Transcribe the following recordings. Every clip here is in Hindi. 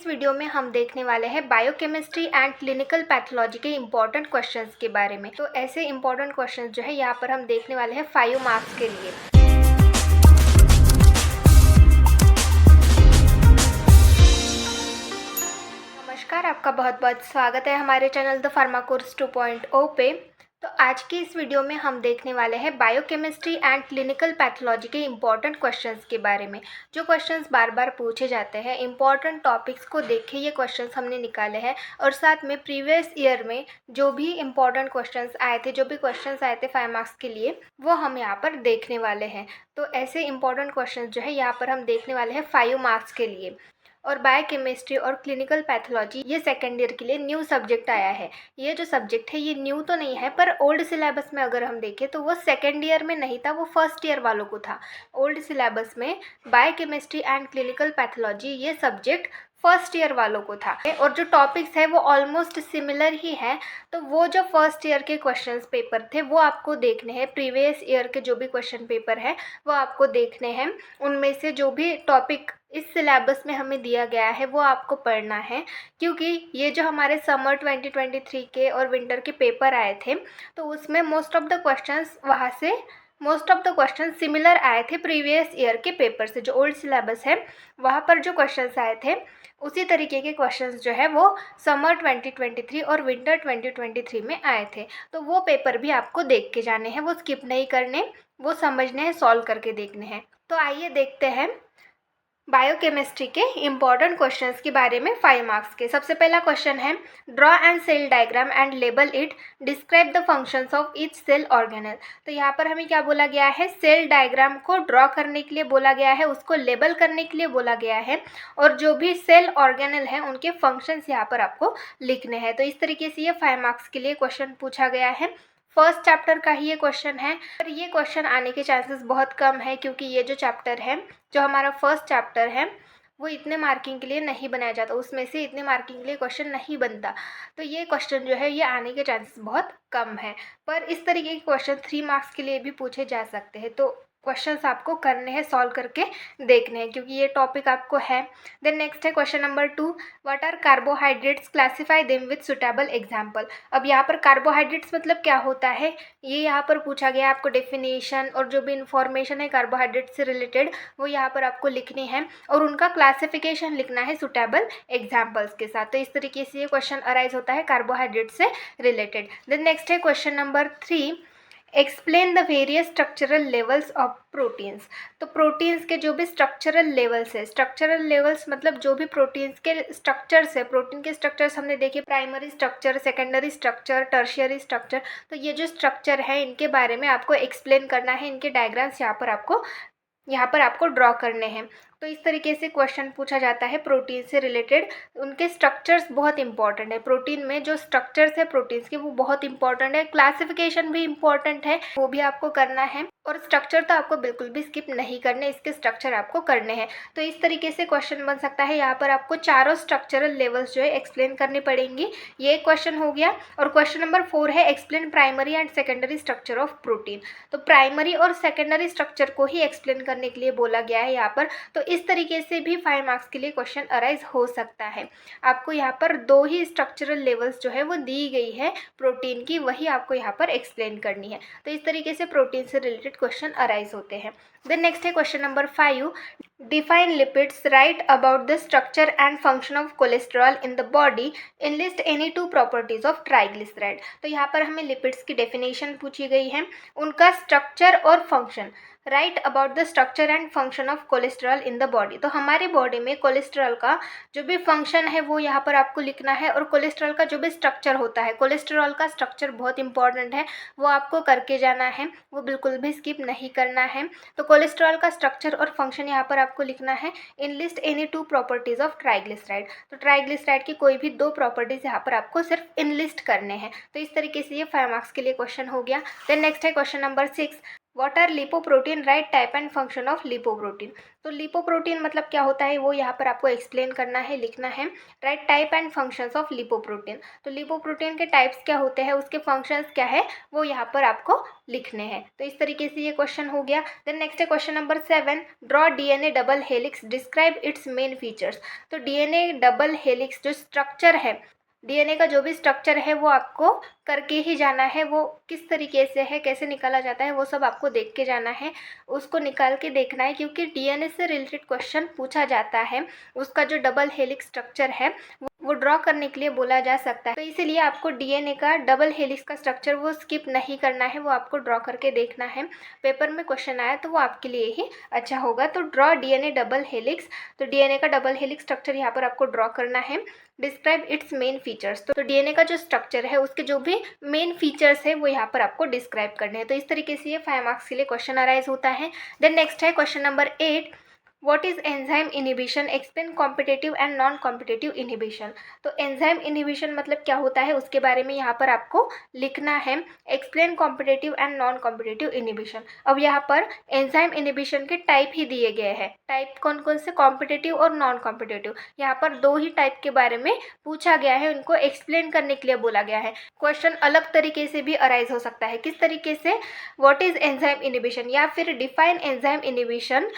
वीडियो में हम देखने वाले हैं बायोकेमिस्ट्री एंड क्लिनिकल पैथोलॉजी के इम्पॉर्टेंट क्वेश्चंस के बारे में। तो ऐसे इम्पॉर्टेंट क्वेश्चंस जो है यहाँ पर हम देखने वाले हैं 5 मार्क्स के लिए। नमस्कार, आपका बहुत बहुत स्वागत है हमारे चैनल द फार्मा कोर्स 2.0 पे। तो आज की इस वीडियो में हम देखने वाले हैं बायोकेमिस्ट्री एंड क्लिनिकल पैथोलॉजी के इम्पॉर्टेंट क्वेश्चंस के बारे में। जो क्वेश्चंस बार बार पूछे जाते हैं, इम्पॉर्टेंट टॉपिक्स को देख के ये क्वेश्चंस हमने निकाले हैं और साथ में प्रीवियस ईयर में जो भी इम्पॉर्टेंट क्वेश्चंस आए थे, जो भी क्वेश्चंस आए थे 5 मार्क्स के लिए, वो हम यहाँ पर देखने वाले हैं। तो ऐसे इम्पॉर्टेंट क्वेश्चन जो है यहाँ पर हम देखने वाले हैं 5 मार्क्स के लिए। और बायोकेमिस्ट्री और क्लिनिकल पैथोलॉजी ये सेकेंड ईयर के लिए न्यू सब्जेक्ट आया है। ये जो सब्जेक्ट है ये न्यू तो नहीं है, पर ओल्ड सिलेबस में अगर हम देखें तो वो सेकेंड ईयर में नहीं था, वो फर्स्ट ईयर वालों को था। ओल्ड सिलेबस में बायोकेमिस्ट्री एंड क्लिनिकल पैथोलॉजी ये सब्जेक्ट फर्स्ट ईयर वालों को था और जो टॉपिक्स है वो ऑलमोस्ट सिमिलर ही है। तो वो जो फर्स्ट ईयर के क्वेश्चंस पेपर थे वो आपको देखने हैं। प्रीवियस ईयर के जो भी क्वेश्चन पेपर है वो आपको देखने हैं। उनमें से जो भी टॉपिक इस सिलेबस में हमें दिया गया है वो आपको पढ़ना है, क्योंकि ये जो हमारे समर 2023 के और विंटर के पेपर आए थे तो उसमें most of the question similar आए थे प्रीवियस ईयर के पेपर से। जो ओल्ड सिलेबस है वहाँ पर जो क्वेश्चंस आए थे उसी तरीके के क्वेश्चंस जो है वो समर 2023 और विंटर 2023 में आए थे। तो वो पेपर भी आपको देख के जाने हैं, वो स्किप नहीं करने, वो समझने हैं, सॉल्व करके देखने हैं। तो आइए देखते हैं बायोकेमिस्ट्री के इम्पॉर्टेंट क्वेश्चंस के बारे में 5 मार्क्स के। सबसे पहला क्वेश्चन है, draw and cell diagram and label it, describe the functions of each cell organelle. तो यहाँ पर हमें क्या बोला गया है, सेल डायग्राम को ड्रॉ करने के लिए बोला गया है, उसको लेबल करने के लिए बोला गया है और जो भी सेल ऑर्गेनल हैं उनके फंक्शंस यहाँ पर आपको लिखने हैं। तो इस तरीके से ये 5 मार्क्स के लिए क्वेश्चन पूछा गया है। फर्स्ट चैप्टर का ही ये क्वेश्चन है, पर ये क्वेश्चन आने के चांसेस बहुत कम है, क्योंकि ये जो चैप्टर है, जो हमारा फर्स्ट चैप्टर है, वो इतने मार्किंग के लिए नहीं बनाया जाता, उसमें से इतने मार्किंग के लिए क्वेश्चन नहीं बनता। तो ये क्वेश्चन जो है ये आने के चांसेस बहुत कम है, पर इस तरीके के क्वेश्चन 3 मार्क्स के लिए भी पूछे जा सकते हैं। तो क्वेश्चंस आपको करने हैं, सॉल्व करके देखने हैं, क्योंकि ये टॉपिक आपको है। देन नेक्स्ट है question number 2, what are carbohydrates, classify them with suitable example. अब यहाँ पर कार्बोहाइड्रेट्स मतलब क्या होता है ये यहाँ पर पूछा गया। आपको डेफिनेशन और जो भी इंफॉर्मेशन है कार्बोहाइड्रेट से रिलेटेड वो यहाँ पर आपको लिखनी है और उनका क्लासिफिकेशन लिखना है सुटेबल एग्जाम्पल्स के साथ। तो इस तरीके से ये क्वेश्चन अराइज होता है कार्बोहाइड्रेट से रिलेटेड। देन नेक्स्ट है question number 3, explain the various structural levels of proteins. तो प्रोटीन्स के जो भी स्ट्रक्चरल लेवल्स है, स्ट्रक्चरल लेवल्स मतलब जो भी प्रोटीन्स के स्ट्रक्चर्स है, प्रोटीन के स्ट्रक्चर्स हमने देखे, primary structure, secondary structure, tertiary structure. तो ये जो स्ट्रक्चर है इनके बारे में आपको एक्सप्लेन करना है, इनके डायग्राम्स यहाँ पर आपको ड्रॉ करने हैं। तो इस तरीके से क्वेश्चन पूछा जाता है प्रोटीन से रिलेटेड। उनके स्ट्रक्चर्स बहुत इंपॉर्टेंट है, प्रोटीन में जो स्ट्रक्चर्स है प्रोटीन्स के वो बहुत इंपॉर्टेंट है। क्लासिफिकेशन भी इंपॉर्टेंट है, वो भी आपको करना है और स्ट्रक्चर तो आपको बिल्कुल भी स्किप नहीं करने, इसके स्ट्रक्चर आपको करने हैं। तो इस तरीके से क्वेश्चन बन सकता है। यहाँ पर आपको चारों स्ट्रक्चरल लेवल्स जो है एक्सप्लेन करनी पड़ेंगी। ये एक क्वेश्चन हो गया। और क्वेश्चन नंबर 4 है, explain primary and secondary structure of protein. तो प्राइमरी और सेकेंडरी स्ट्रक्चर को ही एक्सप्लेन करने के लिए बोला गया है यहाँ पर। तो इस तरीके से भी 5 मार्क्स के लिए क्वेश्चन अराइज हो सकता है। आपको यहाँ पर 2 ही स्ट्रक्चरल लेवल्स जो है वो दी गई है प्रोटीन की, वही आपको यहाँ पर एक्सप्लेन करनी है। तो इस तरीके से प्रोटीन से रिलेटेड क्वेश्चन अराइज होते हैं। देन नेक्स्ट है question number 5, define lipids, right about the structure and function of cholesterol in the body, enlist any 2 properties of triglyceride. तो यहाँ पर हमें लिपिड्स की डेफिनेशन पूछी गई है, उनका स्ट्रक्चर और function, right about the structure and function of cholesterol in the body. तो हमारी बॉडी में कोलेस्ट्रॉल का जो भी फंक्शन है वो यहाँ पर आपको लिखना है और कोलेस्ट्रॉल का जो भी स्ट्रक्चर होता है, कोलेस्ट्रॉल का स्ट्रक्चर बहुत इंपॉर्टेंट है, वो आपको करके जाना है, वो बिल्कुल भी स्किप नहीं करना है। तो कोलेस्ट्रॉल का स्ट्रक्चर और फंक्शन यहाँ पर आपको लिखना है। In list any 2 properties of triglyceride. तो ट्राइग्लिसराइड की कोई भी 2 प्रॉपर्टीज यहाँ पर आपको सिर्फ इन लिस्ट करने हैं। तो इस तरीके से ये 5 मार्क्स के लिए क्वेश्चन हो गया। देन नेक्स्ट है question number 6, what are lipoprotein, write type and function of lipoprotein. तो लिपोप्रोटीन मतलब क्या होता है वो यहाँ पर आपको एक्सप्लेन करना है, लिखना है। Right type and functions of lipoprotein, तो लिपोप्रोटीन के टाइप्स क्या होते हैं, उसके फंक्शंस क्या है, वो यहाँ पर आपको लिखने हैं। तो इस तरीके से ये क्वेश्चन हो गया। देन नेक्स्ट है question number 7, draw DNA double helix, describe it's main features. तो डीएनए डबल हेलिक्स जो स्ट्रक्चर है, डीएनए का जो भी स्ट्रक्चर है वो आपको करके ही जाना है। वो किस तरीके से है, कैसे निकाला जाता है, वो सब आपको देख के जाना है, उसको निकाल के देखना है, क्योंकि डीएनए से रिलेटेड क्वेश्चन पूछा जाता है। उसका जो डबल हेलिक्स स्ट्रक्चर है वो ड्रॉ करने के लिए बोला जा सकता है। तो इसीलिए आपको डीएनए का डबल हेलिक्स का स्ट्रक्चर वो स्किप नहीं करना है, वो आपको ड्रॉ करके देखना है। पेपर में क्वेश्चन आया तो वो आपके लिए ही अच्छा होगा। तो ड्रॉ डीएनए डबल हेलिक्स, तो डीएनए का डबल हेलिक्स स्ट्रक्चर यहाँ पर आपको ड्रॉ करना है। डिस्क्राइब इट्स मेन फीचर्स, तो डीएनए का जो स्ट्रक्चर है उसके जो भी मेन फीचर्स है वो यहाँ पर आपको डिस्क्राइब करने हैं। तो इस तरीके से ये 5 मार्क्स के लिए क्वेश्चन अराइज होता है। देन नेक्स्ट है question number 8, what is enzyme inhibition, explain competitive and non competitive inhibition. तो एंजाइम इनिबिशन मतलब क्या होता है उसके बारे में यहाँ पर आपको लिखना है। Explain competitive and non competitive inhibition. अब यहाँ पर एंजाइम इनिबिशन के टाइप ही दिए गए हैं, टाइप कौन कौन से, कॉम्पिटेटिव और नॉन कॉम्पिटेटिव। यहाँ पर 2 ही टाइप के बारे में पूछा गया है, उनको एक्सप्लेन करने के लिए बोला गया है। क्वेश्चन अलग तरीके से भी अराइज हो सकता है, किस तरीके से, व्हाट इज एंजाइम इनिबिशन या फिर define enzyme inhibition,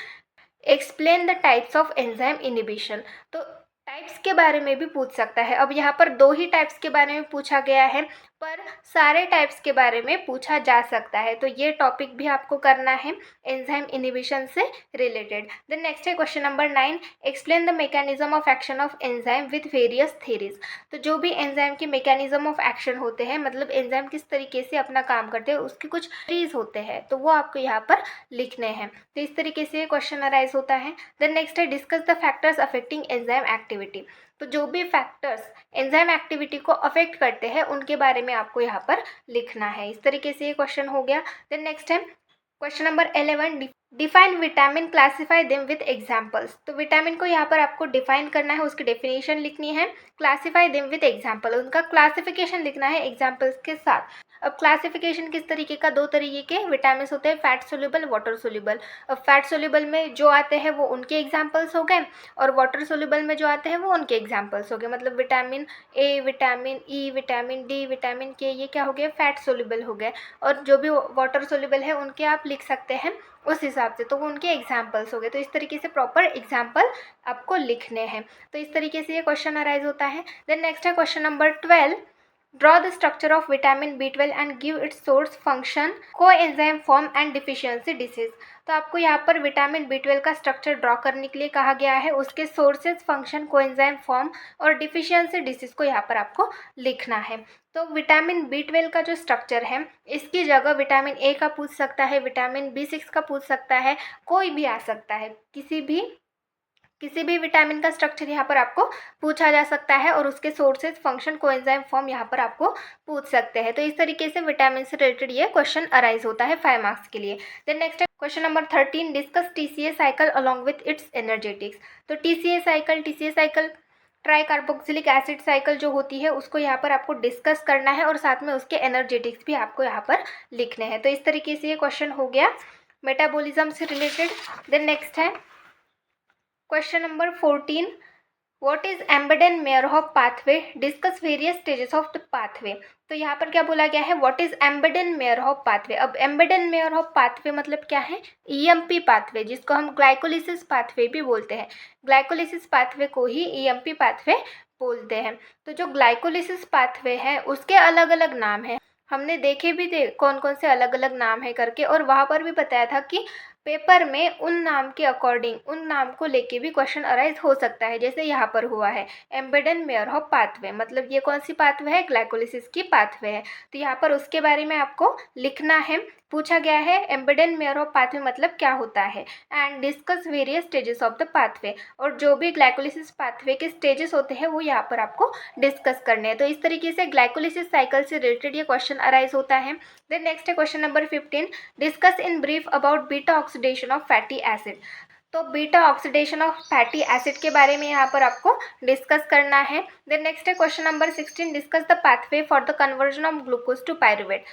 explain the types of enzyme inhibition. तो टाइप्स के बारे में भी पूछ सकता है। अब यहाँ पर 2 ही टाइप्स के बारे में पूछा गया है, पर सारे टाइप्स के बारे में पूछा जा सकता है। तो ये टॉपिक भी आपको करना है एंजाइम इनिबिशन से रिलेटेड। देन नेक्स्ट है question number 9, explain the mechanism of action of enzyme with various theories. तो जो भी एंजाइम के मैकेनिज्म ऑफ एक्शन होते हैं, मतलब एंजाइम किस तरीके से अपना काम करते हैं, उसके कुछ थ्योरीज होते हैं, तो वो आपको यहाँ पर लिखने हैं। तो इस तरीके से क्वेश्चन अराइज होता है। देन नेक्स्ट है discuss the factors affecting enzyme activity. तो जो भी फैक्टर्स एंजाइम एक्टिविटी को अफेक्ट करते हैं उनके बारे में आपको यहाँ पर लिखना है। इस तरीके से ये क्वेश्चन हो गया। देन नेक्स्ट है question number 11, define vitamin, classify them with examples. तो विटामिन को यहाँ पर आपको डिफाइन करना है, उसकी डेफिनेशन लिखनी है, क्लासीफाई देम विद एग्जाम्पल, उनका क्लासिफिकेशन लिखना है एग्जाम्पल्स के साथ। अब क्लासिफिकेशन किस तरीके का, 2 तरीके के विटामिन होते हैं, फैट सोल्यूबल, वाटर सोल्यूबल। अब फैट सोल्यूबल में जो आते हैं वो उनके एग्जाम्पल्स हो गए, और वाटर सोल्यूबल में जो आते हैं वो उनके एग्जाम्पल्स हो गए। मतलब vitamin A, vitamin E, vitamin D, vitamin के, ये क्या हो गए, फैट सोल्यूबल हो गए। और जो भी वाटर सोल्यूबल है उनके आप लिख सकते हैं उस हिसाब से, तो वो उनके एग्जाम्पल्स हो गए। तो इस तरीके से प्रॉपर एग्जाम्पल आपको लिखने हैं। तो इस तरीके से ये क्वेश्चन अराइज होता है। देन नेक्स्ट है question number 12, draw the structure of vitamin B12 and give its source, function, coenzyme form and deficiency disease. तो आपको यहाँ पर विटामिन B12 का स्ट्रक्चर ड्रॉ करने के लिए कहा गया है, उसके सोर्सेज, फंक्शन, कोएंजाइम फॉर्म और डिफिशियंसी डिसीज को यहाँ पर आपको लिखना है। तो विटामिन B12 का जो स्ट्रक्चर है, इसकी जगह विटामिन A का पूछ सकता है, विटामिन B6 का पूछ सकता है, कोई भी आ सकता है, किसी भी विटामिन का स्ट्रक्चर यहाँ पर आपको पूछा जा सकता है, और उसके सोर्सेज, फंक्शन, कोएंजाइम फॉर्म यहाँ पर आपको पूछ सकते हैं। तो इस तरीके से विटामिन से रिलेटेड ये क्वेश्चन अराइज होता है 5 मार्क्स के लिए। देन नेक्स्ट है question number 13, discuss TCA cycle along with its energetics. तो TCA cycle try carboxylic acid cycle जो होती है उसको यहाँ पर आपको डिस्कस करना है, और साथ में उसके एनर्जेटिक्स भी आपको यहाँ पर लिखने हैं। तो इस तरीके से ये क्वेश्चन हो गया मेटाबॉलिज्म से रिलेटेड। देन नेक्स्ट है question number 14, what is Embden Meyerhof pathway, discuss various stages of the pathway. तो यहाँ पर क्या बोला गया है, what is Embden Meyerhof pathway. अब एम्बेडेड मेयरहोफ पाथवे मतलब क्या है, EMP पाथवे, जिसको हम ग्लाइकोलिसिस पाथवे भी बोलते हैं। ग्लाइकोलिसिस पाथवे को ही EMP पाथवे बोलते हैं। तो जो ग्लाइकोलिसिस पाथवे है उसके अलग अलग नाम है, हमने देखे भी थे कौन कौन से अलग अलग नाम है करके, और वहाँ पर भी बताया था कि पेपर में उन नाम के अकॉर्डिंग, उन नाम को लेके भी क्वेश्चन अराइज हो सकता है, जैसे यहाँ पर हुआ है एम्बेडेड मेयरहोफ पाथवे, मतलब ये कौन सी पाथवे है, ग्लाइकोलिसिस की पाथवे है। तो यहाँ पर उसके बारे में आपको लिखना है, पूछा गया है एम्बेडेड मेयरहोफ पाथवे मतलब क्या होता है, and discuss various stages of the pathway, और जो भी ग्लाइकोलिसिस पाथवे के स्टेजेस होते हैं वो यहाँ पर आपको डिस्कस करने हैं। तो इस तरीके से ग्लाइकोलिसिस साइकिल से रिलेटेड ये क्वेश्चन अराइज होता है। देन नेक्स्ट है question number 15, discuss in brief about beta oxidation of fatty acid. तो beta oxidation of fatty acid के बारे में यहाँ पर आपको डिस्कस करना है। देन नेक्स्ट है question number 16, discuss the pathway for the conversion of glucose to pyruvate.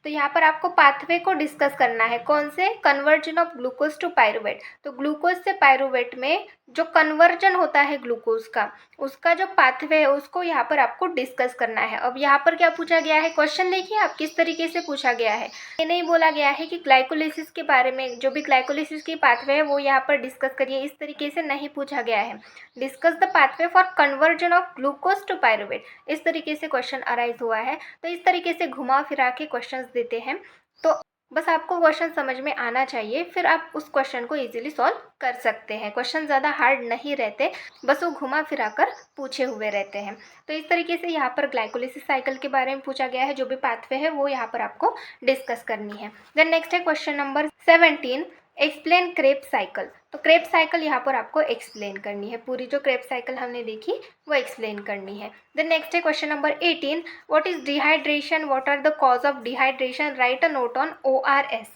तो यहाँ पर आपको पाथवे को डिस्कस करना है। कौन से? Conversion of glucose to pyruvate. तो ग्लूकोज से पायरुवेट में जो कन्वर्जन होता है ग्लूकोज का, उसका जो पाथवे है उसको यहाँ पर आपको डिस्कस करना है। अब यहाँ पर क्या पूछा गया है, क्वेश्चन देखिए आप किस तरीके से पूछा गया है। ये नहीं बोला गया है कि ग्लाइकोलिसिस के बारे में, जो भी ग्लाइकोलिसिस की पाथवे है वो यहाँ पर डिस्कस करिए, इस तरीके से नहीं पूछा गया है। Discuss the pathway for conversion of glucose to pyruvate, इस तरीके से क्वेश्चन अराइज हुआ है। तो इस तरीके से घुमा फिरा के क्वेश्चंस देते हैं। तो बस आपको क्वेश्चन समझ में आना चाहिए, फिर आप उस क्वेश्चन को इजीली सॉल्व कर सकते हैं। क्वेश्चन ज़्यादा हार्ड नहीं रहते, बस वो घुमा फिरा कर पूछे हुए रहते हैं। तो इस तरीके से यहाँ पर ग्लाइकोलिसिस साइकिल के बारे में पूछा गया है, जो भी पाथवे है वो यहाँ पर आपको डिस्कस करनी है। देन नेक्स्ट है question number 17, explain Krebs cycle. तो क्रेब साइकिल यहाँ पर आपको एक्सप्लेन करनी है, पूरी जो क्रेब साइकिल हमने देखी वो एक्सप्लेन करनी है। देन नेक्स्ट है question number 18, what is dehydration, what are the cause of dehydration, write a note on ORS।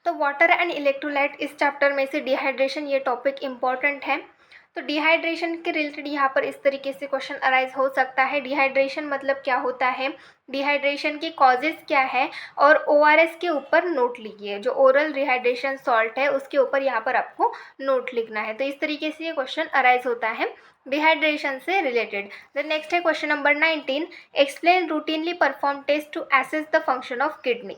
तो वाटर एंड इलेक्ट्रोलाइट, इस चैप्टर में से डिहाइड्रेशन ये टॉपिक इंपॉर्टेंट है। तो डिहाइड्रेशन के रिलेटेड यहाँ पर इस तरीके से क्वेश्चन अराइज हो सकता है। डिहाइड्रेशन मतलब क्या होता है, डिहाइड्रेशन की कॉजेज क्या है, और ORS के ऊपर नोट लिखिए। जो ओरल रिहाइड्रेशन सॉल्ट है उसके ऊपर यहाँ पर आपको नोट लिखना है। तो इस तरीके से ये क्वेश्चन अराइज होता है डिहाइड्रेशन से रिलेटेड। देन नेक्स्ट है question number 19, explain routinely perform test to assess the function of kidney.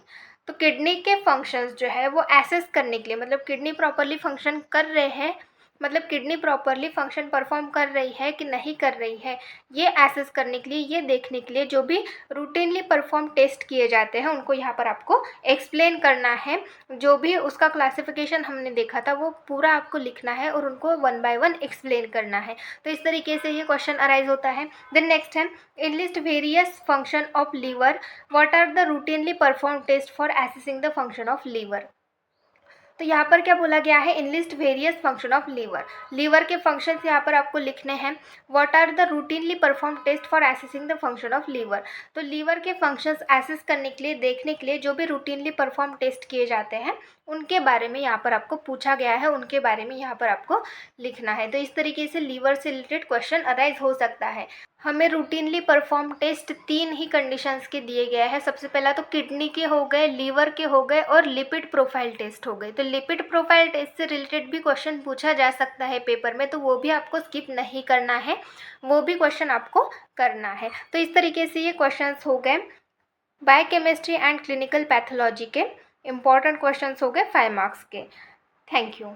तो किडनी के फंक्शंस जो है वो एसेस करने के लिए, मतलब किडनी प्रॉपरली फंक्शन कर रहे हैं, मतलब किडनी प्रॉपरली फंक्शन परफॉर्म कर रही है कि नहीं कर रही है, ये एसेस करने के लिए, ये देखने के लिए जो भी रूटीनली परफॉर्म टेस्ट किए जाते हैं उनको यहाँ पर आपको एक्सप्लेन करना है। जो भी उसका क्लासिफिकेशन हमने देखा था वो पूरा आपको लिखना है और उनको 1 बाय 1 एक्सप्लेन करना है। तो इस तरीके से ये क्वेश्चन अराइज होता है। देन नेक्स्ट है, enlist various function of liver, what are the routinely perform test for assessing the function of liver. तो यहाँ पर क्या बोला गया है, enlist various function of liver. Liver के फंक्शंस यहाँ पर आपको लिखने हैं। What are the routinely perform test for assessing the function of liver. तो लीवर के फंक्शंस एसेस करने के लिए, देखने के लिए जो भी रूटीनली परफॉर्म टेस्ट किए जाते हैं उनके बारे में यहाँ पर आपको पूछा गया है, उनके बारे में यहाँ पर आपको लिखना है। तो इस तरीके से लीवर से रिलेटेड क्वेश्चन अराइज हो सकता है। हमें रूटीनली परफॉर्म टेस्ट 3 ही कंडीशंस के दिए गए हैं। सबसे पहला तो किडनी के हो गए, लीवर के हो गए और लिपिड प्रोफाइल टेस्ट हो गए। तो लिपिड प्रोफाइल टेस्ट से रिलेटेड भी क्वेश्चन पूछा जा सकता है पेपर में, तो वो भी आपको स्किप नहीं करना है, वो भी क्वेश्चन आपको करना है। तो इस तरीके से ये क्वेश्चंस हो गए बायोकेमिस्ट्री एंड क्लिनिकल पैथोलॉजी के, इंपॉर्टेंट क्वेश्चंस हो गए 5 मार्क्स के। Thank you.